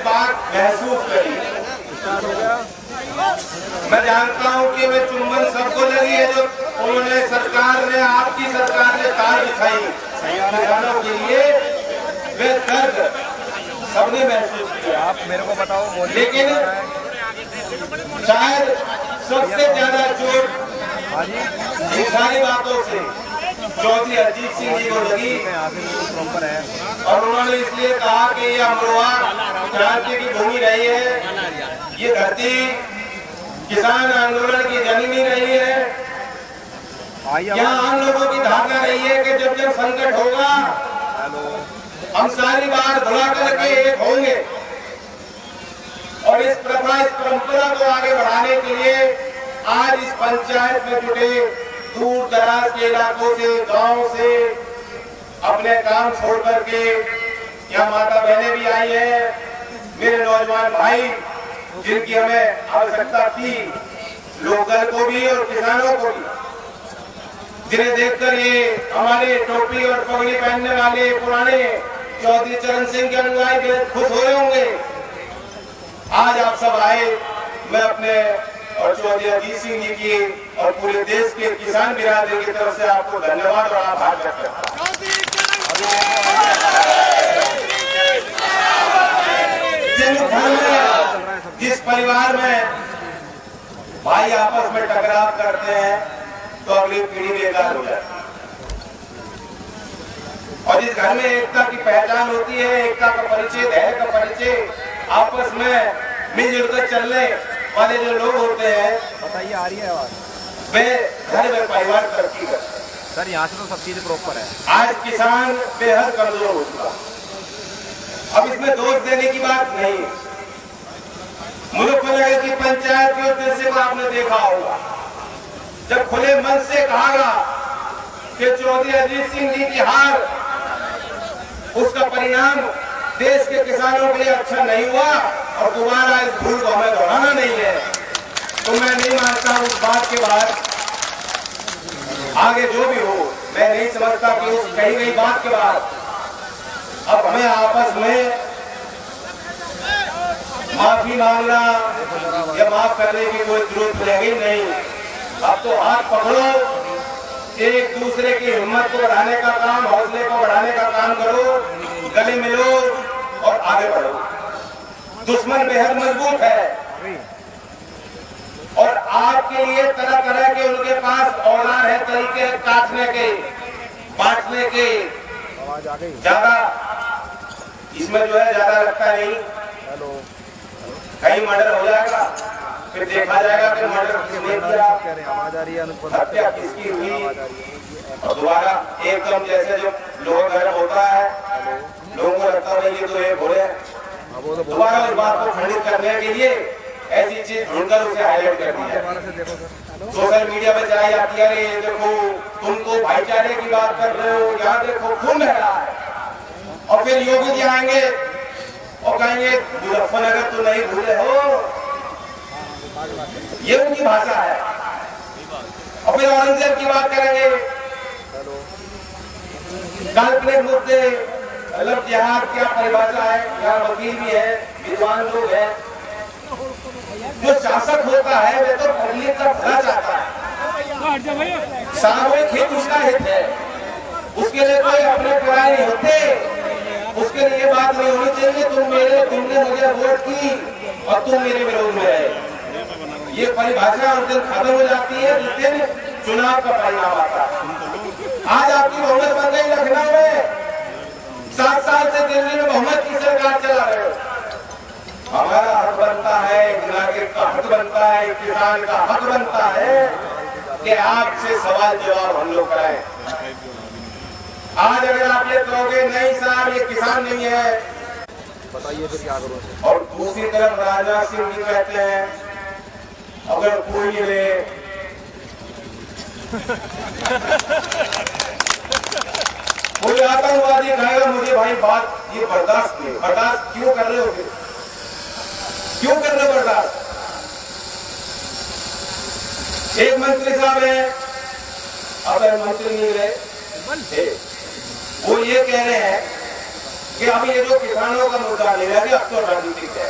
बात महसूस करी। मैं जानता हूं कि वे चुंबन सबको लगी है जो उन्होंने सरकार ने, आपकी सरकार ने तार दिखाई किसानों के लिए, वे दर्द सबने महसूस किया। आप मेरे को बताओ। लेकिन शायद सबसे ज्यादा चोट इन सारी बातों से चौधरी अजीत सिंह जी को लगी और उन्होंने इसलिए कहा कि ये अमरोहा क्रांति की भूमि रही है, ये धरती किसान आंदोलन की जननी रही है। यहाँ हम लोगों की धारणा रही है कि जब जब संकट होगा हम सारी बार धुला करके एक होंगे और इस प्रथा, इस परंपरा को आगे बढ़ाने के लिए आज इस पंचायत में जुटे दूर दराज के इलाकों से, गांव से अपने काम छोड़ करके यहाँ माता बहनें भी आई हैं, मेरे नौजवान भाई जिनकी हमें आवश्यकता थी, लोकल को भी और किसानों को भी, जिन्हें देखकर ये हमारे टोपी और पगड़ी पहनने वाले पुराने चौधरी चरण सिंह के अनुयायी बेहद खुश हो रहे होंगे। आज आप सब आए, मैं अपने और चौधरी अजीत सिंह जी की और पूरे देश के किसान बिरादरी की तरफ से आपको धन्यवाद और आभार व्यक्त करता हूं। जिस परिवार में भाई आपस में टकराव करते हैं तो अगली पीढ़ी बेकार हो जाती है और जिस घर में एकता की पहचान होती है, एकता का परिचय, धैर्य का परिचय, आपस में मिलजुल कर चलने वाले जो लोग होते हैं, बताइए आ रही है आवाज, वे घर में परिवार तरक्की करते हैं। सर यहाँ से तो सब चीजें प्रॉपर है। आज किसान बेहद कमजोर हो चुका, अब इसमें दोष देने की बात नहीं। मुजफ्फरनगर की पंचायत के उद्देश्य को आपने देखा होगा, जब खुले मन से कहा गया कि चौधरी अजीत सिंह जी की हार, उसका परिणाम देश के किसानों के लिए अच्छा नहीं हुआ और दोबारा इस भूल को हमें दोहराना नहीं है, तो मैं नहीं मानता उस बात के बाद आगे जो भी हो, मैं नहीं समझता कि उस कही गई बात के बाद अब हमें आपस में माफी मांगना या माफ करने की कोई जरूरत रहेगी नहीं। अब तो हाथ पकड़ो, एक दूसरे की हिम्मत को बढ़ाने का काम, हौसले को बढ़ाने का काम करो, गले मिलो और आगे बढ़ो। दुश्मन बेहद मजबूत है और आपके लिए तरह तरह के उनके पास औजार है, तरीके काटने के, बांटने के। ज्यादा इसमें जो है ज्यादा लगता नहीं, कहीं मर्डर हो जाएगा फिर देखा जाएगा कि मर्डर किसने किया, हत्या किसकी हुई, और दोबारा एकदम जैसे जो लोगों का घर होता है, लोगों को लगता है ये तो ये भोले, दोबारा उस बात को खंडित करने के लिए ऐसी चीज ढूंढकर उसे हाईलाइट कर दी है। सोशल मीडिया पे चलाई जाती है, अरे देखो तुम तो भाईचारे की बात कर रहे हो, यहाँ देखो खून बह रहा है, और फिर योगी जी आएंगे और कहेंगे मुजफ्फरनगर तो नहीं भूले हो, ये उनकी भाषा है। और फिर औरंगजेब की बात करेंगे, काल्पनिक मुद्दे, मतलब जिहाद क्या परिभाषा है, यहाँ वकील भी है, विद्वान लोग हैं। जो शासक होता है वे तो पब्लिक का भला चाहता है, सामूहिक हित उसका हित है, उसके लिए कोई अपने पराये नहीं होते। उसके लिए ये बात नहीं होनी चाहिए तुमने मुझे वोट की और तुम मेरे विरोध में रहे। ये परिभाषा उस दिन खत्म हो जाती है जिस दिन चुनाव का परिणाम आता है। आज आपकी बहुमत बन गई लखनऊ में, 7 साल से दिल्ली में बहुमत की सरकार चला रहे हो। हमारा हक बनता है, नागरिक का हक बनता है, किसान का हक बनता है कि आपसे सवाल जवाब हम लोग कराएं। आज अगर आप ये कहोगे नहीं साहब ये किसान नहीं है, बताइए फिर क्या करूं। और दूसरी तरफ राजनाथ सिंह जी कहते हैं अगर कोई कोई आतंकवादी कहेगा मुझे भाई बात ये बर्दाश्त नहीं, बर्दाश्त क्यों कर रहे हो, क्यों कर रहे हो बर्दाश्त। एक मंत्री साहब है, अगर मंत्री नहीं रहे, वो ये कह रहे हैं कि अब ये जो किसानों का मुद्दा नहीं रह गया, अब तो राजनीतिक है।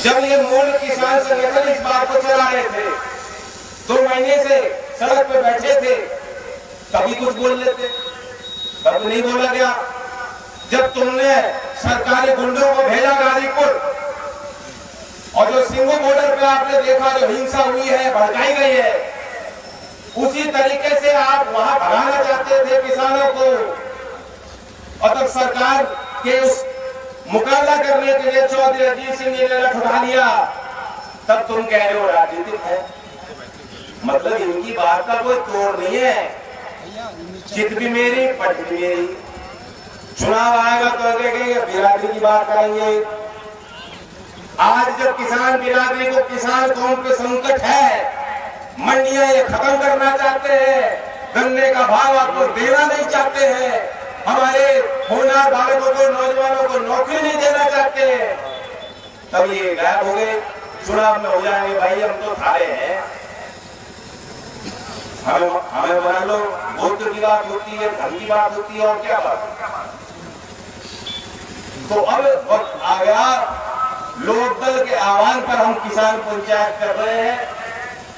जब ये मूल किसान संगठन इस बात को चला रहे थे, 2 महीने से सड़क पे बैठे थे, तभी कुछ बोल लेते, तब नहीं बोला गया। जब तुमने सरकारी गुंडों को भेजा गाजीपुर, और जो सिंगू बॉर्डर पे आपने देखा जो हिंसा हुई है, भड़काई गई है, उसी तरीके से आप वहां भगाना चाहते थे किसानों को। और तब सरकार के उस मुकाबला करने के लिए चौधरी अजीत सिंह ने लठ उठा लिया, तब तुम कह रहे हो राजनीतिक है। मतलब इनकी बात का कोई तोड़ नहीं है, चित भी मेरी पट भी मेरी। चुनाव आएगा तो कहेंगे बिरादरी की बात करेंगे। आज जब किसान बिरादरी को, किसान कौम पे संकट है, मंडियां ये खत्म करना चाहते हैं, गन्ने का भाव आपको देना नहीं चाहते हैं, हमारे होनहार बालकों को, नौजवानों को नौकरी नहीं देना चाहते, तब ये गायब हो गए, चुनाव में हो जाएंगे। भाई हम तो थारे हैं, हमें मान लो वोट की बात होती है, धन की बात होती है, और क्या बात। तो अब वक्त आ गया, लोकदल के आह्वान पर हम किसान पंचायत कर रहे हैं,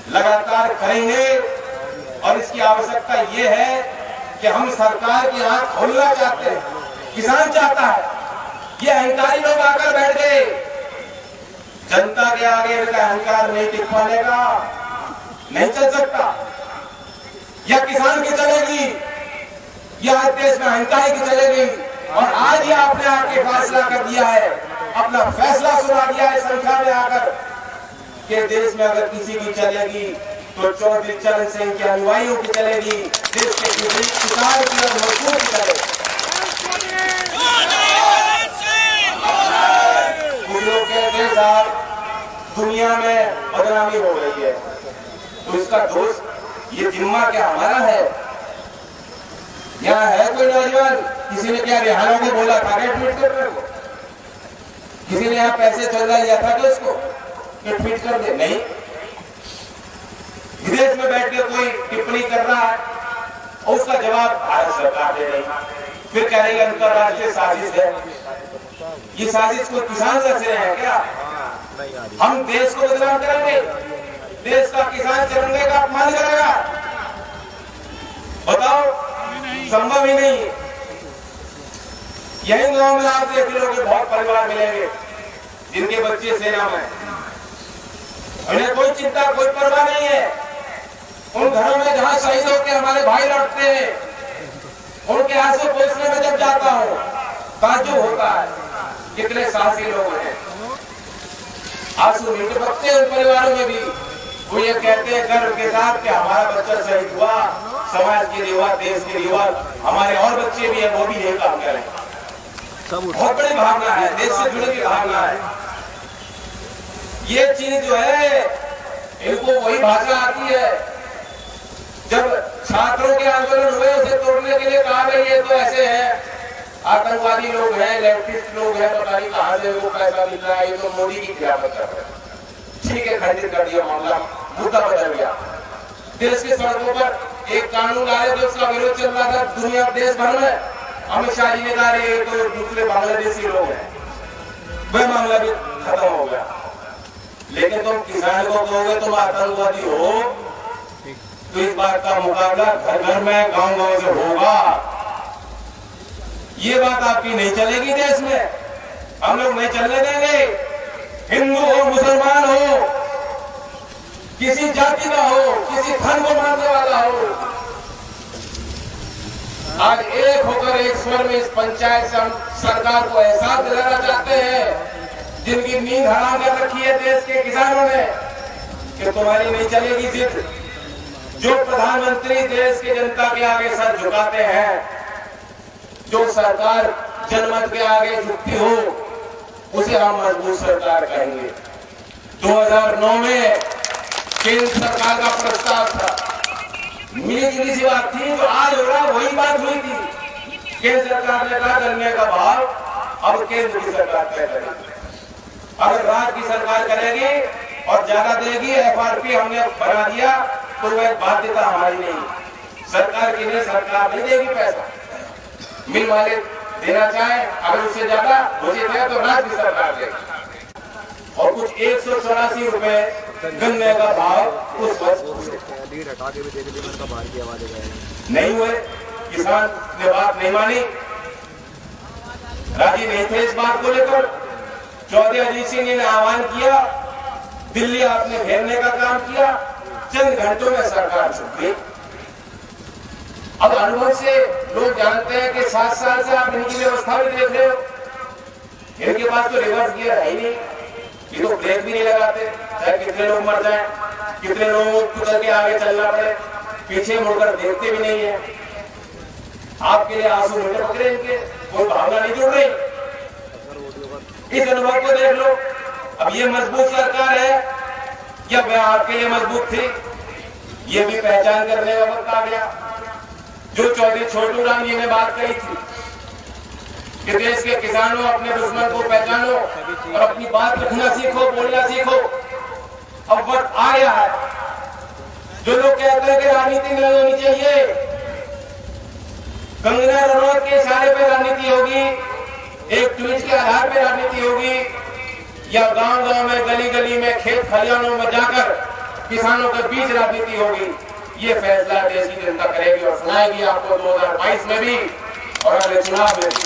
लगातार करेंगे। और इसकी आवश्यकता ये है कि हम सरकार की आंख खोलना चाहते हैं, किसान चाहता है। ये अहंकारी लोग आकर बैठ गए, जनता के आगे इनका अहंकार नहीं टिक पाएगा, नहीं चल सकता। या किसान की चलेगी, या देश में अहंकारी की चलेगी। और आज ही आपने आके फैसला कर दिया है, अपना फैसला सुना दिया है संख्या में आकर, कि देश में अगर किसी की चलेगी तो चौधरी चरण सिंह के अनुयायियों की चलेगी, देश के किसान की और मजदूर की चलेगी। कुछ लोग कहते हैं साहब दुनिया में बदनामी हो रही है, तो इसका दोष, ये जिम्मा क्या हमारा है? यहाँ है कोई नौजवान, किसी ने क्या रिहानों को बोला था ट्वीट कर रहे हो? किसी ने यहाँ पैसे चंदा लिया था कि उसको ट्वीट कर दे? नहीं। विदेश में बैठ के कोई टिप्पणी कर रहा है और उसका जवाब भारत सरकार दे रही, फिर कह रही है अंतरराष्ट्रीय साजिश है। ये साजिश को किसान रच रहे हैं क्या? हम देश को बदनाम करेंगे, देश का किसान चरंगे का अपमान करेगा? बताओ, संभव ही नहीं। यही गांव में आप देख लोगे बहुत परिवार मिलेंगे जिनके बच्चे सेना में, उन्हें कोई चिंता, कोई परवाह नहीं है। उन घरों में जहां शहीद होकर हमारे भाई लौटते हैं, उनके आंसू पोंछने में जब जाता हूं, ताज्जुब होता है कितने साहसी लोग हैं। आंसू नहीं टपकते उन परिवारों में भी। वो ये कहते हैं गर्व के साथ कि हमारा बच्चा शहीद हुआ, समाज के लिए हुआ, देश के लिए हुआ, हमारे और बच्चे भी हैं, वो भी यही काम करें। बहुत बड़ी भावना है, देश से जुड़ी हुई भावना है। ये चीज जो है, इनको वही भाषा आती है। जब छात्रों के आंदोलन हुए, उसे तोड़ने के लिए कहा गया ये तो ऐसे है, आतंकवादी लोग हैं, लेफ्टिस्ट लोग हैं, पता नहीं कहां से वो पैसा मिल रहा है, ये तो मोदी की क्रियापत कर रहे हैं। ठीक है, खंडित कर दिया मामला, मुद्दा बदल गया। देश की सड़कों पर एक कानून लाए थे, उसका विरोध चल रहा था दुनिया देश भर में। अमित शाह जी ने कहा ये तो दूसरे बांग्लादेशी लोग हैं, वह मामला भी खत्म हो गया। लेकिन तुम किसान को कहोगे तुम आतंकवादी हो, तो इस बात का मुकाबला घर घर में, गांव गांव से होगा। ये बात आपकी नहीं चलेगी देश में, हम लोग नहीं चलने देंगे। हिंदू हो, मुसलमान हो, किसी जाति का हो, किसी धर्म को मानने वाला हो, आज एक होकर एक स्वर में इस पंचायत से हम सरकार को एहसास दिलाना चाहते हैं, जिनकी नींद हराम कर रखी है देश के किसानों ने, कि तुम्हारी नहीं चलेगी जिद। जो प्रधानमंत्री देश की जनता के आगे सर झुकाते हैं, जो सरकार जनमत के आगे झुकती हो, उसे हम मजबूत सरकार कहेंगे। 2009 में केंद्र सरकार का प्रस्ताव था, मिली जुली सी बात थी, जो आज हो रहा वही बात हुई थी। केंद्र सरकार ने कहा गन्ने का भाव अब केंद्र की सरकार तय करेगी। अगर राज्य की सरकार करेगी और ज्यादा देगी, FRP हमने बना दिया, तो वह बाध्यता हमारी नहीं, सरकार की नहीं, सरकार नहीं देगी पैसा। मिल मालिक देना चाहे, अगर उससे ज्यादा मुझे दे तो राज्य सरकार दे। और कुछ 184 रुपए गन्ने का भाव उस वक्त लीड हटा के भी देख ली, मैंने बाहर की आवाज नहीं हुए। किसान ने बात नहीं मानी, राजी नहीं थे इस बात को लेकर। चौधरी अजीत सिंह जी ने आह्वान किया, दिल्ली आपने घेरने का काम किया, चंद घंटों में सरकार छूट गई। अब अनुभव से लोग जानते हैं कि 7 साल से आप इनकी व्यवस्था भी देख रहे हो, इनके पास तो रिवर्स गियर है ही नहीं, ये तो ब्रेक भी नहीं लगाते, चाहे कितने लोग मर जाएं, कितने लोगों को कुचल के आगे चलना पड़े, पीछे मुड़कर देखते भी नहीं है। आपके लिए आंसू मुझे पकड़े, इनके कोई भावना नहीं जुड़ रही। इस अनुभव को देख लो। अब ये मजबूत सरकार है या वह आपके लिए मजबूत थी, ये भी पहचान करने का वक्त आ गया। जो चौधरी छोटू राम जी ने बात कही थी कि देश के किसानों अपने दुश्मन को पहचानो और अपनी बात रखना सीखो, बोलना सीखो, अब वक्त आ गया है। जो लोग कहते हैं कि राजनीति नहीं होनी चाहिए, कंगना रनौत के इशारे पे राजनीति होगी, एक ट्वीट के आधार पे राजनीति होगी, या गांव-गांव में, गली-गली में, खेत खलिहानों में जाकर किसानों के बीच राजनीति होगी, ये फैसला देश की जनता करेगी और सुनाएगी आपको 2022 में भी और अगले चुनाव में भी।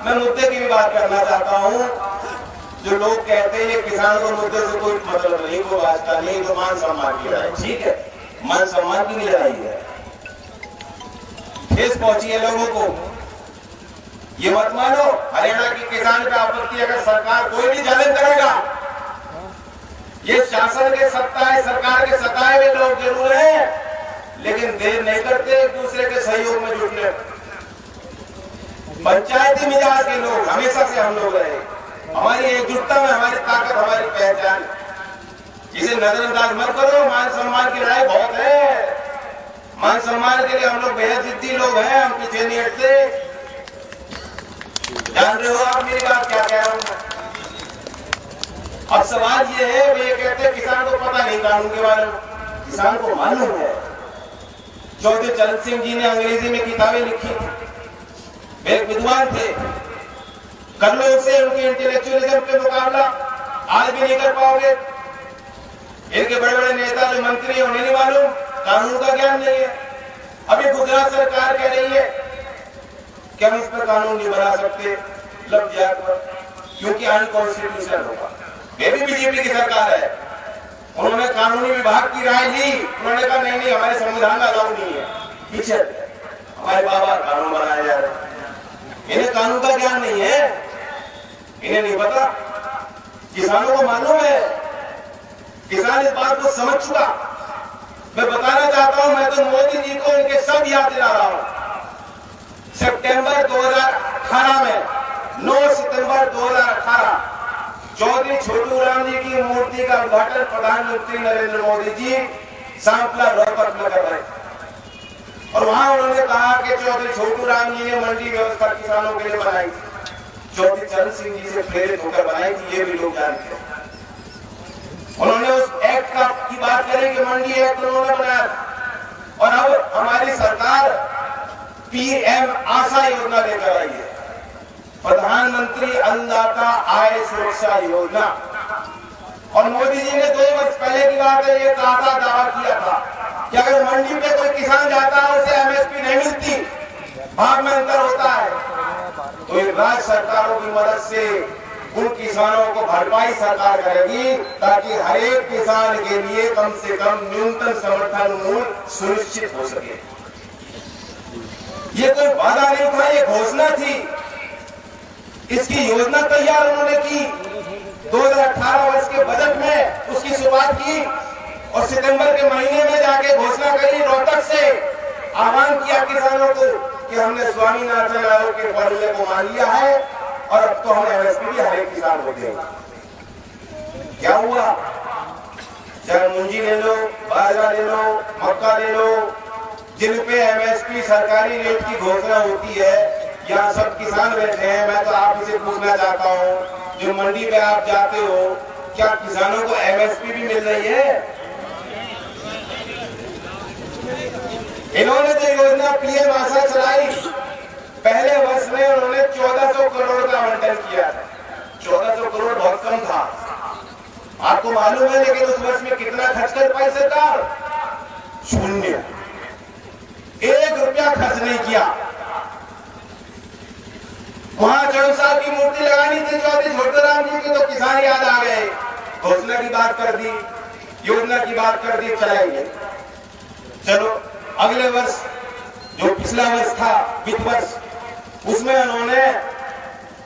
मैं मुद्दे की भी बात करना चाहता हूं। जो लोग कहते हैं ये किसान को मुद्दे से कोई मतलब नहीं, कोई वास्ता नहीं, तो मान सम्मान की लड़ाई, ठीक है, मान सम्मान की नहीं लड़ाई है। ठेस पहुंची है लोगों को, ये मत मानो हरियाणा की किसान पे आपत्ति अगर सरकार कोई भी चैलेंज करेगा, ये शासन के सत्ता है, सरकार के सताए हुए लोग जरूर हैं, लेकिन देर नहीं करते एक दूसरे के सहयोग में जुटने। पंचायती मिजाज के लोग हमेशा से हम लोग रहे, हमारी एकजुटता में हमारी ताकत, हमारी पहचान, इसे नजरअंदाज मत करो। मान सम्मान की लड़ाई बहुत है, मान सम्मान के लिए हम लोग बेहद जिद्दी लोग हैं, हम पीछे नहीं हटते। जान रहे हो आप मेरी बात क्या कह रहा हूं मैं। अब सवाल ये है, वे कहते हैं किसान को पता नहीं कानून के बारे में, किसान को मालूम है। चौधरी चरण सिंह जी ने अंग्रेजी में किताबें लिखी थी, वे एक विद्वान थे, कर लो उससे उनके इंटेलेक्चुअलिज्म पे मुकाबला, आज भी नहीं कर पाओगे। इनके बड़े बड़े नेता जो मंत्री हैं उन्हें नहीं मालूम, कानून का ज्ञान नहीं है। अभी गुजरात सरकार कह रही है कि हम इस पर कानून नहीं बना सकते लव जिहाद पर, क्योंकि अनकॉन्स्टिट्यूशनल होगा। वे भी बीजेपी की सरकार है, उन्होंने कानूनी विभाग की राय ली, उन्होंने कहा नहीं हमारे संविधान में अलाउ नहीं है, पीछे हमारे बाबा कानून बनाए जा रहे हैं। इन्हें कानून का ज्ञान नहीं है, इन्हें नहीं पता, किसानों को मालूम है, किसान इस बात को समझ चुका। मैं बताना चाहता हूं, मैं तो मोदी जी को इनके सब याद दिला रहा हूं। सितंबर 2018 में 9 सितंबर 2018 चौधरी छोटू राम जी की मूर्ति का उद्घाटन प्रधानमंत्री नरेंद्र मोदी जी सांपला रोहतक में कर रहे थे, और वहां उन्होंने कहा कि चौधरी छोटू राम जी ने मंडी व्यवस्था किसानों के लिए बनाई थी, चौधरी चरण सिंह जी से प्रेरित होकर बनाई थी, ये भी लोग जानते हैं। उन्होंने उस एक्ट की बात करें कि मंडी एक्ट उन्होंने बनाया, और अब हमारी सरकार पीएम आशा योजना लेकर आई है, प्रधानमंत्री अन्नदाता आय सुरक्षा योजना। और मोदी जी ने 2 वर्ष पहले की बात है, ये कहा था, दावा किया था कि अगर मंडी पे कोई किसान जाता है उसे एमएसपी नहीं मिलती, भाव में अंतर होता है, तो ये राज्य सरकारों की मदद से उन किसानों को भरपाई सरकार करेगी, ताकि हर एक किसान के लिए कम से कम न्यूनतम समर्थन मूल्य सुनिश्चित हो सके। ये कोई वादा नहीं था, ये घोषणा थी। इसकी योजना तैयार उन्होंने की, 2018 वर्ष के बजट में उसकी शुरुआत की, और सितंबर के महीने में जाके घोषणा करी, रोहतक से आह्वान किया किसानों को कि हमने स्वामीनाथन आयोग के फॉर्मूले को मान लिया है और अब तो हम एमएसपी भी हर एक किसान को देंगे। क्या हुआ? चाहे मूंजी ले लो, बाजरा ले लो, मक्का ले लो, जिन पे एमएसपी सरकारी रेट की घोषणा होती है, यहाँ सब किसान बैठे हैं। मैं तो आप इसे पूछना चाहता हूँ, जो मंडी पे आप जाते हो क्या किसानों को एमएसपी भी मिल रही है? इन्होंने जो योजना पीएम आशा चलाई, पहले वर्ष में उन्होंने 1400 करोड़ का आवंटन किया था। 1400 करोड़ बहुत कम था, आपको मालूम है, लेकिन उस वर्ष में कितना खर्च कर पाई सरकार? 0। 1 रुपया खर्च नहीं किया। वहां चौधरी साहब की मूर्ति लगानी थी चौधरी छोटेराम जी की, तो किसान याद आ गए, घोषणा की बात कर दी, योजना की बात कर दी, चलाएंगे। चलो अगले वर्ष, जो पिछला वर्ष था वित्त वर्ष, उसमें उन्होंने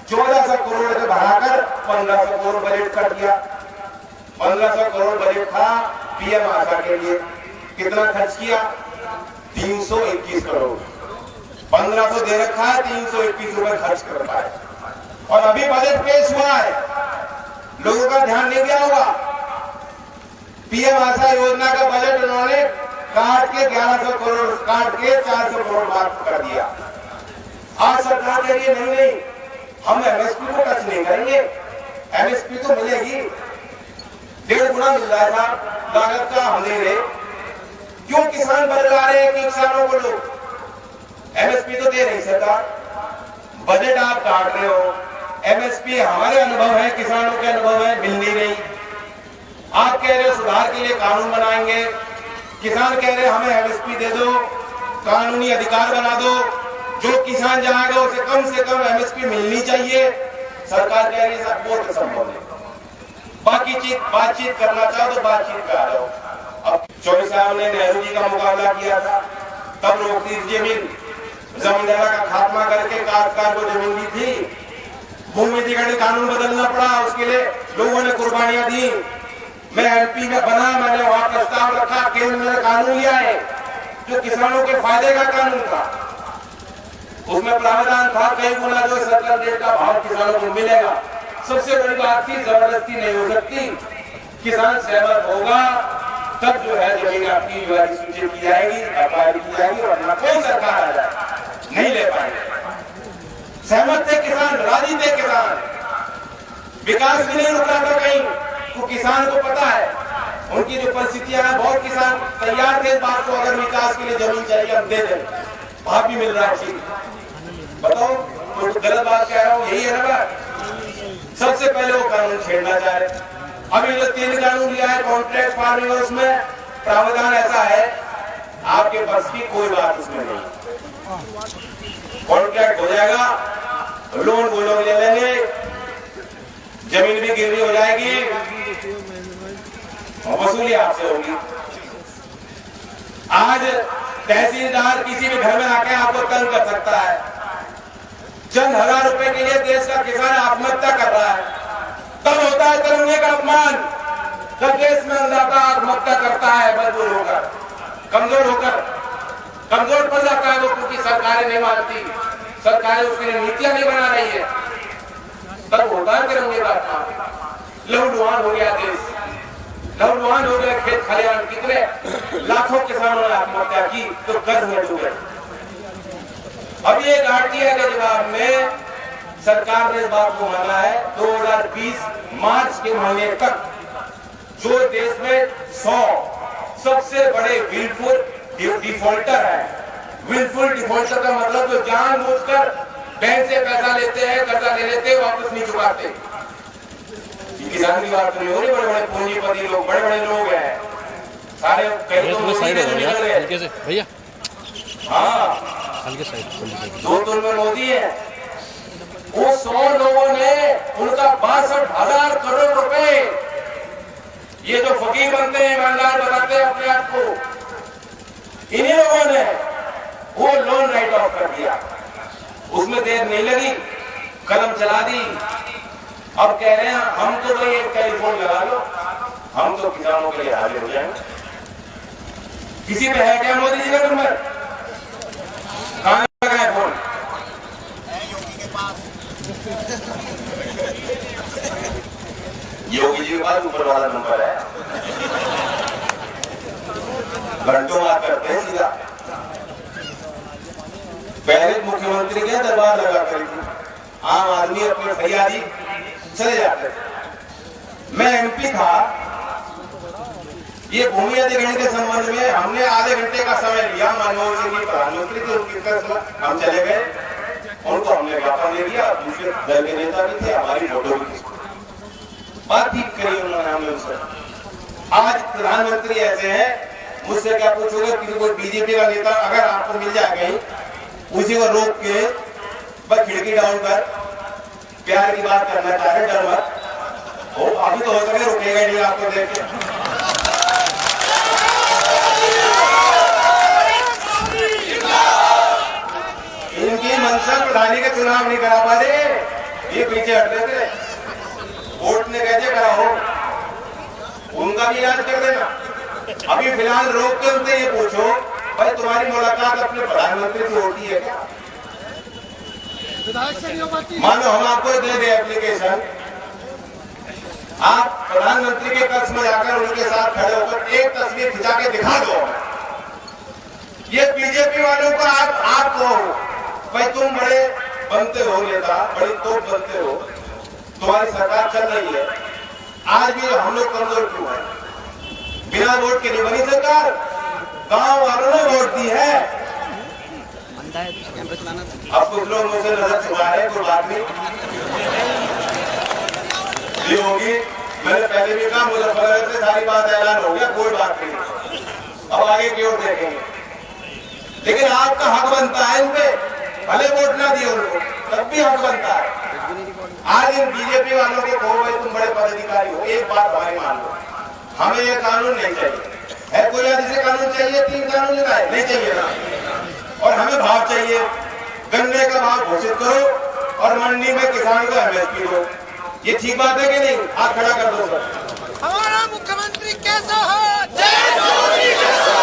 1400 करोड़ से बढ़ाकर 1500 करोड़ बजट कर दिया। 1500 करोड़ बजट था पीएम आशा के लिए। कितना खर्च किया? 321 करोड़। 1500 दे रखा है, 321 रुपए खर्च कर पाए। और अभी बजट पेश हुआ है, लोगों का ध्यान नहीं दिया होगा, पीएम आशा योजना का बजट उन्होंने काट के 1100 करोड़ काट के 400 करोड़ माफ कर दिया। आज सरकार कह रही है नहीं, हम एमएसपी को टच नहीं करेंगे, एमएसपी तो मिलेगी, 1.5 गुना मिल रहा था लागत का, हम दे रहे। क्यों किसान बदला रहे हैं कि किसानों को लोग एमएसपी तो दे रही सरकार, बजट आप काट रहे हो, एमएसपी हमारे अनुभव है, किसानों के अनुभव है, मिल नहीं रही। आप कह रहे हो सुधार के लिए कानून बनाएंगे, किसान कह रहे हमें एमएसपी दे दो, कानूनी अधिकार बना दो, जो किसान जाएगा उसे कम से कम एमएसपी मिलनी चाहिए। सरकार कह रही है सब वो संभव है, बाकी बातचीत करना चाहो तो बातचीत कर रहे हो। अब चौधरी साहब ने नेहरू जी का मुकाबला किया था, तब रोक दी जमीन, जमींदारा का खात्मा करके काश्तकार को जमीन दी थी। भूमि अधिग्रहण कानून बदलना पड़ा, उसके लिए लोगों ने कुर्बानियां दी। मैं एमपी में बना, मैंने वहां प्रस्ताव रखा, केंद्र ने कानून लिया है जो किसानों के फायदे का कानून था। उसमें प्रावधान था कई गुना जो सरकार रेट का भाव किसानों को मिलेगा। सबसे बड़ी बात थी जबरदस्ती नहीं हो सकती, किसान सहमत होगा तब जो है जमीन आपकी जो है सूचित की जाएगी, अपारी की जाएगी, वरना कोई सरकार आ जाए नहीं ले पाएंगे। सहमत थे किसान, राजी थे किसान, विकास भी नहीं रुका था कहीं, तो किसान को पता है उनकी जो परिस्थितियां हैं, बहुत किसान तैयार थे इस बात को, अगर विकास के लिए जमीन चाहिए हम दे दें, भाव भी मिल रहा है। ठीक बताओ तो गलत बात कह रहा हूँ, यही है ना बात। सबसे पहले वो कानून छेड़ना चाह रहे। अभी जो 3 कानून लिया है कॉन्ट्रैक्ट फार्मिंग, उसमें प्रावधान ऐसा है आपके बस की कोई बात उसमें नहीं। कॉन्ट्रैक्ट हो जाएगा, लोन वो लोग ले लेंगे, जमीन भी गिरवी हो जाएगी और वसूली आपसे होगी। आज तहसीलदार किसी भी घर में आके आपको तंग कर सकता है। चंद हजार रुपए के लिए देश का किसान आत्महत्या कर रहा है, तब होता है तिरंगे का अपमान, जब देश में अन्नदाता आत्महत्या करता है मजबूर होकर, कमजोर पड़ जाता है वो, क्योंकि सरकारें नहीं मानती, सरकारें उसके लिए नीतियां नहीं बना रही है, तब होता है तिरंगे का अपमान। लहूलुहान हो गया देश, लहूलुहान हो गया खेत खलिहान, कितने लाखों किसानों ने आत्महत्या की तो कर्ज में डूबे। अब ये आरटीआई के जवाब में सरकार ने इस बात को माना है 2020 मार्च के महीने तक जो देश में 100 सबसे बड़े विलफुल डिफॉल्टर है। विलफुल डिफॉल्टर का मतलब जो जानबूझकर बैंक से पैसा लेते हैं, कर्जा ले लेते हैं, वापस नहीं चुकाते। किसान की बात नहीं हो रही, बड़े बड़े पूंजीपति लोग, बड़े बड़े लोग हैं सारे, कई तो भैया, हाँ हल्के साइड 2 में मोदी है। वो 100 लोगों ने उनका 62,000 करोड़ रुपए, ये जो फकीर बनते हैं, ईमानदार बताते हैं अपने आप को, इन्हीं लोगों ने वो लोन राइट ऑफ कर दिया। उसमें देर नहीं लगी, कदम चला दी। अब कह रहे हैं हम तो भाई एक टेलीफोन लगा लो, हम तो किसानों के लिए हाजिर हो जाएंगे। किसी पे है क्या मोदी जी का नंबर? कहां लगा है फोन? योगी जी के पास ऊपर वाला नंबर है, घंटों बात करते हैं सीधा। पहले मुख्यमंत्री के दरबार लगा करेगी, आम आदमी अपने फरियादी चले जाते, मैं एमपी था, ये भूमि अधिग्रहण के संबंध में हमने आधे घंटे का समय लिया। मनमोहन सिंह जी प्रधानमंत्री थे, उनकी तरफ हम चले गए, उनको हमने ज्ञापन दे दिया। दूसरे दल के नेता भी थे, हमारी फोटो भी थी, बातचीत करी उन्होंने हमें उससे। आज प्रधानमंत्री ऐसे हैं, मुझसे क्या पूछोगे? किसी को बीजेपी का नेता अगर आपको मिल जाए कहीं, उसी को रोक के बस खिड़की डाउन कर प्यार की बात करना चाहे, डर मत हो। अभी तो हो सके रुकेगा नहीं आपको देख के। इनकी मंशा प्रधानी के चुनाव नहीं करा पा रहे, ये पीछे हट रहे थे। कोर्ट ने कैसे करा हो, उनका भी इलाज कर देना। अभी फिलहाल रोक के उनसे ये पूछो, भाई तुम्हारी मुलाकात अपने प्रधानमंत्री से होती है क्या? मानो हम आपको दे दे एप्लीकेशन, आप प्रधानमंत्री के कक्ष में जाकर उनके साथ खड़े होकर एक तस्वीर खिंचा के दिखा दो। ये बीजेपी वालों का आप को भाई तुम बड़े बनते हो नेता, बड़ी तोप बनते हो, तुम्हारी सरकार चल रही है, आज भी हम लोग कमजोर क्यों है? बिना वोट के नहीं बनी सरकार, गांव वालों ने वोट दी है। अब कुछ लोग मुझसे नजर छुपा रहे, कोई बात नहीं, ये होगी। मैंने पहले भी कहा मुजफ्फरनगर से सारी बात ऐलान हो गया, कोई बात नहीं, अब आगे की ओर देखेंगे। लेकिन आपका हक बनता है इनपे, भले वोट ना दिए उनको, तब भी हक बनता है। आज इन बीजेपी वालों को कहो भाई तुम बड़े पदाधिकारी हो, एक बात भाई मान लो, हमें ये कानून नहीं चाहिए है। कोई जिसे कानून चाहिए, 3 कानून लगाए नहीं चाहिए ना। और हमें भाव चाहिए, गन्ने का भाव घोषित करो और मंडी में किसान को एमएसपी दो। ये ठीक बात है कि नहीं? हाथ खड़ा कर दो सर। हमारा मुख्यमंत्री कैसा है? जय जोगी कैसा?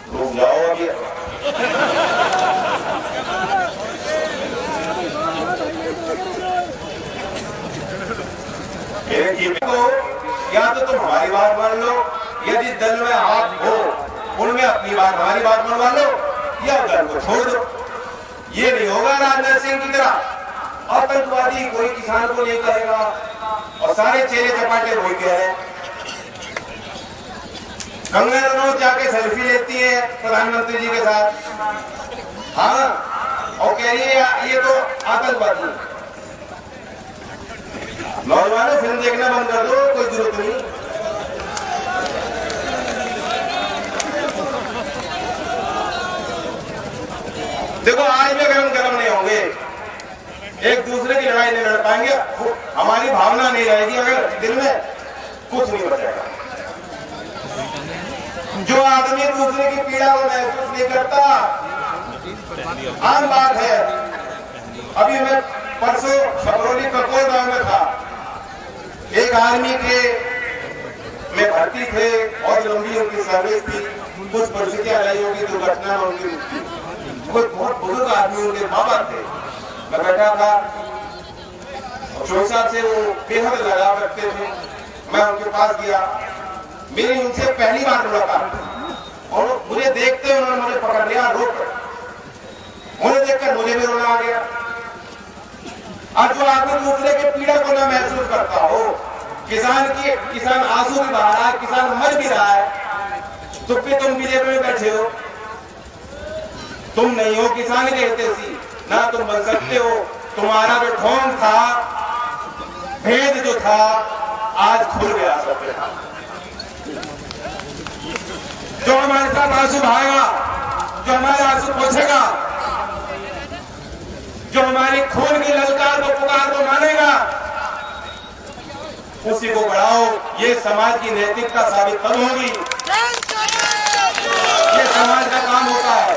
रुक जाओ अभी। या तो तुम हमारी बात मान लो, यदि दल में आप हो उनमें अपनी बात हमारी बात मनवा लो, या दल को छोड़ दो। ये नहीं होगा राजनाथ सिंह की तरह आतंकवादी कोई किसान को नहीं कहेगा और सारे चेहरे चपाटे वही कह रहे हैं। कंगना रनौत जाके सेल्फी लेती है प्रधानमंत्री जी के साथ, हाँ, और कह रही है ये तो आतंकवादी। नौजवानों फिल्म देखना बंद कर दो, कोई जरूरत नहीं। देखो आज में गरम गरम नहीं होंगे, एक दूसरे की लड़ाई नहीं लड़ पाएंगे, हमारी भावना नहीं रहेगी अगर दिल में, कुछ नहीं बचेगा। जो आदमी दूसरे की पीड़ा को महसूस नहीं करता, आम बात है। अभी मैं परसों छपरौली ककोर गांव में था, एक आर्मी के में भर्ती थे और लंबी उनकी सर्विस थी, कुछ परिस्थितियां रही होगी, दुर्घटना में उनकी मृत्यु। कोई बहुत बुजुर्ग आदमी उनके बाबा थे, मैं बैठा था, चौधरी साहब से वो बेहद लगाव रखते थे। मैं उनके पास गया, मेरी उनसे पहली बार मुलाकात, और मुझे देखते उन्होंने मुझे पकड़ लिया, रोक। मुझे देखकर मुझे भी रोना आ गया। आज जो आदमी दूसरे के पीड़ा को ना महसूस करता हो, किसान आंसू भी बहा रहा है, किसान मर भी रहा है, तो फिर तुम बीजेपी में बैठे हो। तुम नहीं हो किसान के हितैषी, ना तुम बन सकते हो। तुम्हारा जो ढोंग था, भेद जो था, आज खुल गया सब। जो हमारे साथ आंसू बहाएगा, जो हमारे आंसू पोंछेगा, जो हमारी खून की ललकार को पुकार को मानेगा, उसी को बढ़ाओ। ये समाज की नैतिकता साबित तब होगी, ये समाज का काम होता है।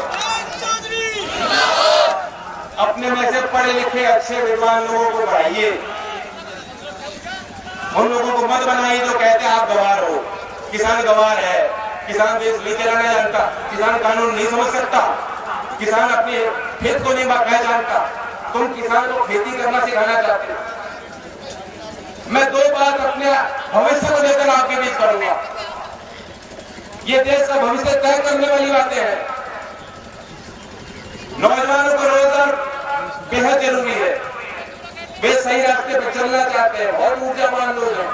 अपने में से पढ़े लिखे अच्छे विद्वान लोगों को बढ़ाइए, उन लोगों को मत बनाइए जो कहते हैं आप गवार हो। किसान गवार है, किसान देश नहीं चलाना जानता, किसान कानून नहीं समझ सकता, किसान अपने खेत को नहीं पहचानता। तुम किसान को खेती करना सिखाना चाहते हो। मैं 2 बात अपने भविष्य को लेकर आपके बीच करूंगा। ये देश का भविष्य तय करने वाली बातें हैं। नौजवानों को रोजगार बेहद जरूरी है। वे सही रास्ते पर चलना चाहते हैं, बहुत ऊर्जावान लोग हैं,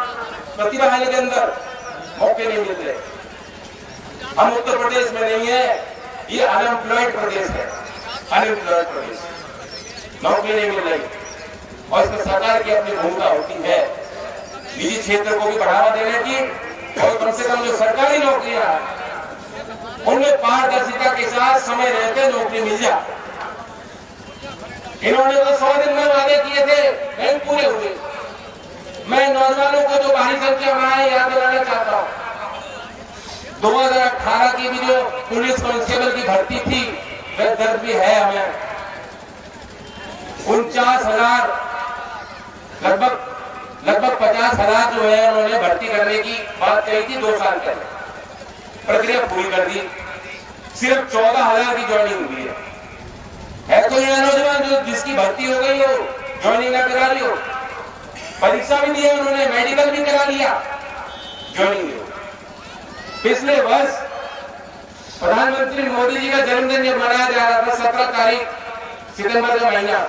प्रतिभा है के अंदर, मौके नहीं मिल रहे। हम उत्तर प्रदेश में नहीं है, ये अनएम्प्लॉयड प्रदेश है, अनएम्प्लॉयड प्रदेश, नौकरी नहीं मिल रही। और इसमें सरकार की अपनी भूमिका होती है निजी क्षेत्र को भी बढ़ावा देने की, और कम से कम जो सरकारी नौकरियां उनमें पारदर्शिता के साथ समय रहते नौकरी मिल जाए। इन्होंने तो 100 दिन में वादे किए थे, नहीं पूरे हुए। मैं नौजवानों को जो भारी संख्या में आए याद दिलाना चाहता हूँ, 2018 की भी जो पुलिस कांस्टेबल की भर्ती थी, वह दर्द भी है हमें। 49,000 लगभग 50,000 जो है उन्होंने भर्ती करने की बात कही थी 2 साल पहले, प्रक्रिया पूरी कर दी, सिर्फ 14,000 की ज्वाइनिंग हुई है कोई नौजवान जो जिसकी भर्ती हो गई हो, ज्वाइनिंग ना करा ली हो, परीक्षा भी दी है उन्होंने, मेडिकल भी करा लिया, ज्वाइनिंग हो। पिछले वर्ष प्रधानमंत्री मोदी जी का जन्मदिन जब मनाया जा रहा था, 17 तारीख सितंबर का महीना,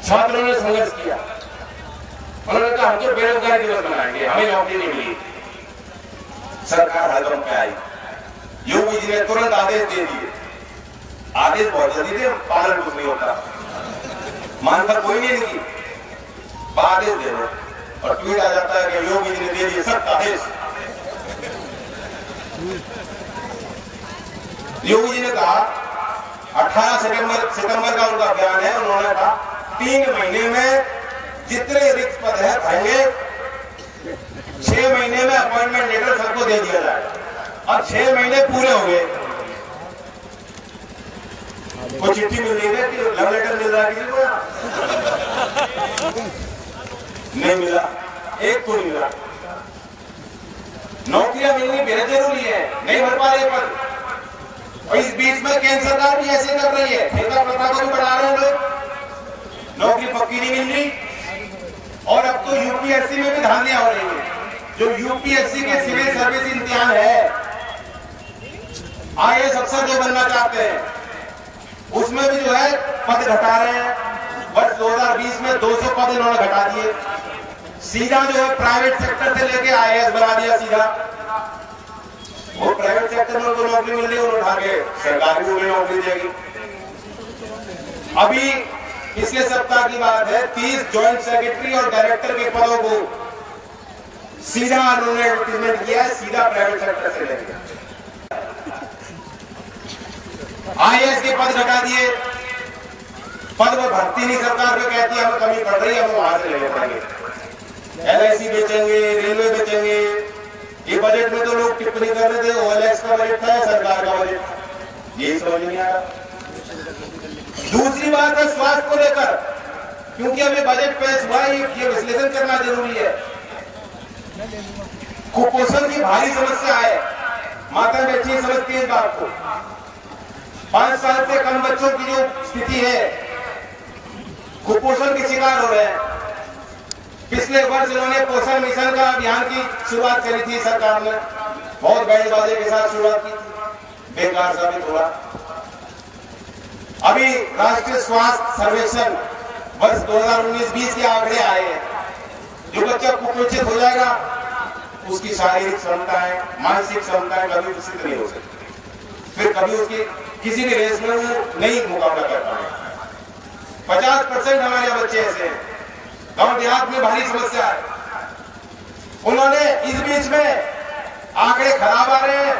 छात्रों ने संघर्ष किया। उन्होंने कहा हम तो बेरोजगारी दिवस मनाएंगे, हमें नौकरी नहीं मिली। सरकार हलकम पे आई, योगी जी ने तुरंत आदेश दे दिए, आदेश बहुत जल्दी थे, पालन कुछ नहीं होता, मानता कोई नहीं की, आदेश दे दो और ट्वीट आ जाता है कि योगी जी ने दे दिए सख्त आदेश। योगी जी ने कहा 18 सितंबर का उनका बयान है, उन्होंने कहा 3 महीने में जितने रिक्त पद है भरेंगे, 6 महीने में अपॉइंटमेंट लेटर सबको दे दिया जाएगा। और 6 महीने पूरे हो गए, कोई चिट्ठी मिल रही है कि लव लेटर मिल रहा है किसी को? नहीं मिला, एक को नहीं मिला। नौकरियां मिलनी बेहद जरूरी है, नहीं भर पा रहे पद। और इस बीच में केंद्र सरकार भी ऐसे कर रही है, ठेका प्रथा को भी बढ़ा रहे हैं लोग, नौकरी पक्की नहीं मिल रही। और अब तो यूपीएससी में भी धांधियां हो रही है, जो यूपीएससी के सिविल सर्विस इम्तिहान है, आईएएस अफसर जो बनना चाहते हैं, उसमें भी जो है पद घटा रहे हैं। वर्ष 2020 में 200 पद इन्होंने घटा दिए, सीधा जो है प्राइवेट सेक्टर से लेके आईएएस बना दिया सीधा। वो प्राइवेट सेक्टर में उनको नौकरी मिल रही है, उन्होंने उठा के सरकार भी उन्हें नौकरी देगी। अभी पिछले सप्ताह की बात है, 30 ज्वाइंट सेक्रेटरी और डायरेक्टर के पदों को सीधा उन्होंने एडवर्टीजमेंट किया है, सीधा प्राइवेट सेक्टर से लेंगे। आईएएस के पद घटा दिए, पद वो भर्ती नहीं, सरकार भी कहती है हमें कमी पड़ रही है, हम वहां से लेने पड़ेंगे। LIC बेचेंगे, रेलवे बेचेंगे। ये बजट में तो लोग टिप्पणी कर रहे थे, OLX का बजट था, सरकार का बजट, यही समझ नहीं आ रहा। दूसरी बात है स्वास्थ्य को लेकर, क्योंकि अभी बजट पेश हुआ है, ये विश्लेषण करना जरूरी है। कुपोषण की भारी समस्या है, माता बेटी समझती है इस बात को। 5 साल से कम बच्चों की जो स्थिति है, कुपोषण के शिकार हो रहे हैं। पिछले वर्ष इन्होंने पोषण मिशन का अभियान की शुरुआत करी थी सरकार ने, बहुत बड़े वादे के साथ शुरुआत की, बेकार साबित हुआ। अभी राष्ट्रीय स्वास्थ्य सर्वेक्षण वर्ष 2019-20 के आंकड़े आए हैं, जो बच्चा कुपोषित हो जाएगा उसकी शारीरिक क्षमताएं, मानसिक क्षमताएं कभी विकसित नहीं हो सकती, फिर कभी उसकी किसी भी रेस में वो नहीं मुकाबला कर पाएगा। 50% हमारे यहाँ बच्चे ऐसे हैं, गांव देहात में भारी समस्या है। उन्होंने इस बीच में आंकड़े खराब आ रहे हैं,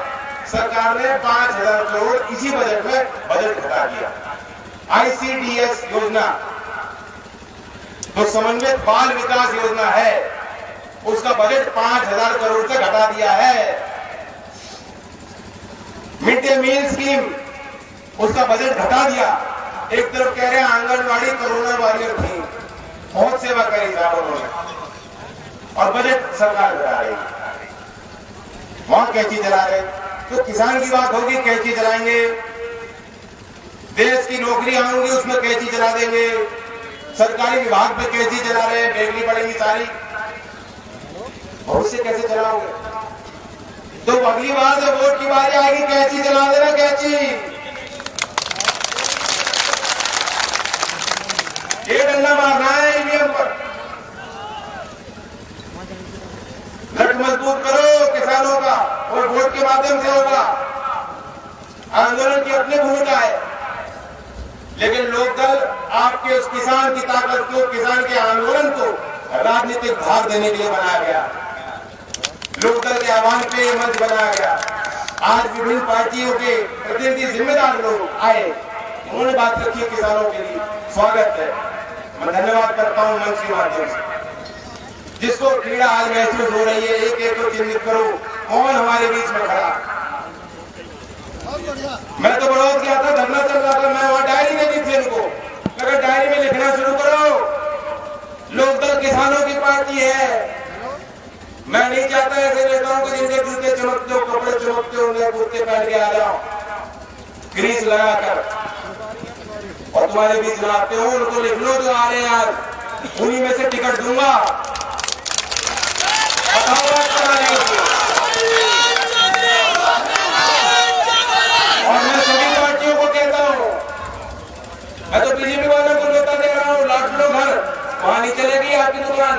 सरकार ने 5,000 करोड़ इसी बजट में बजट घटा दिया। ICDS योजना, जो समन्वित बाल विकास योजना है, उसका बजट 5,000 करोड़ से घटा दिया है। मिड डे मील स्कीम, उसका बजट घटा दिया। एक तरफ कह रहे हैं आंगनबाड़ी कोरोना वॉरियर थी, बहुत सेवा करी साहब उन्होंने, और बजट सरकार घटा रही, वहां कैंची चला रहे। तो किसान की बात होगी, कैंची चलाएंगे, देश की नौकरियां होंगी उसमें कैंची चला देंगे, सरकारी विभाग पे कैंची चला रहे हैं, बेचनी पड़ेगी सारी, बहुत से कैसे चलाओगे? तो अगली बार जब वोट की बारी आएगी, कैंची चला देना, कैंची। ये डंडा मारना है ईवीएम पर। गठ मजबूत करो किसानों का, और वोट के माध्यम से होगा। आंदोलन की अपनी भूमिका है, लेकिन लोकदल आपके उस किसान की ताकत को, किसान के आंदोलन को राजनीतिक भाग देने के लिए बनाया गया। लोकदल के आह्वान पे ये मंच बनाया गया। आज विभिन्न पार्टियों के प्रतिनिधि, जिम्मेदार लोग आए, उन्होंने बात रखी है किसानों के लिए, स्वागत है। मैं धन्यवाद करता हूं मंच के माध्यम से। जिसको पीड़ा आज महसूस हो रही है, एक एक को चिन्हित करो, कौन हमारे बीच में खड़ा। मैं तो बड़ौद गया था, धरना चल रहा था, मैं वहां डायरी में दी थी उनको, अगर डायरी में लिखना शुरू करो, लोकदल किसानों की पार्टी है। मैं नहीं चाहता ऐसे नेताओं को जिनके जूते चमकते हो, कपड़े चमकते होंगे, कुर्ते पहन के आ जाओ ग्रीस लगाकर और तुम्हारे बीच में आते हो। उनको लिख लो जो आ रहे हैं आज, उन्हीं में से टिकट दूंगा। और मैं सभी पार्टियों को कहता हूं, मैं तो बीजेपी वालों को न्योता दे रहा हूं, लौट लो घर, वहां नहीं चलेगी आपकी दुकान।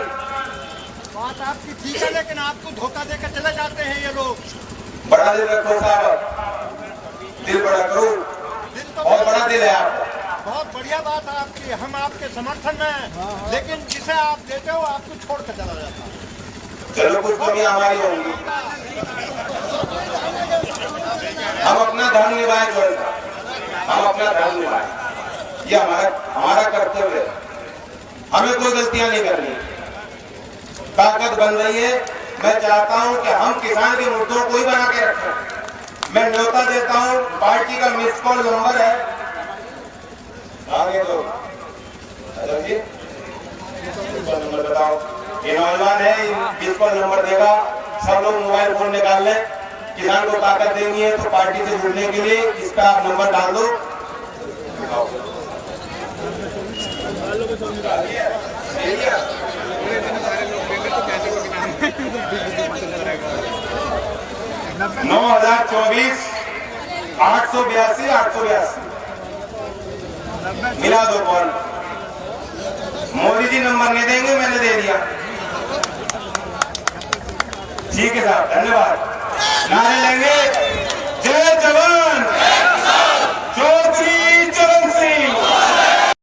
बात आपकी ठीक है, लेकिन आपको धोखा देकर चले जाते हैं ये लोग। बड़ा दिल रखो साहब, दिल बड़ा करो, और बड़ा दिल है आपका। बहुत बढ़िया बात है आपकी, हम आपके समर्थन में हैं, लेकिन जिसे आप देते हो आपको छोड़ कर चला जाता है। चलो कुछ कमियां हमारी होंगी, हम अपना धर्म निभाए, हम अपना धर्म निभाए, ये हमारा कर्तव्य है। हमें कोई गलतियां नहीं करनी। ताकत बन रही है, मैं चाहता हूं कि हम किसान के मुद्दों को ही बना के रखें। मैं न्योता देता हूं, पार्टी का मिस कॉल नंबर है आगे तो जी नंबर बताओ। ये नौजवान है, मिस कॉल नंबर देगा, सब लोग मोबाइल फोन निकाल लें। किसान को ताकत देनी है तो पार्टी से जुड़ने के लिए इसका आप नंबर डाल दो। 9024 882 882 मिला दो कॉल। मोदी जी नंबर नहीं देंगे, मैंने दे दिया। ठीक है साहब, धन्यवाद। नारे लेंगे, जय जवान।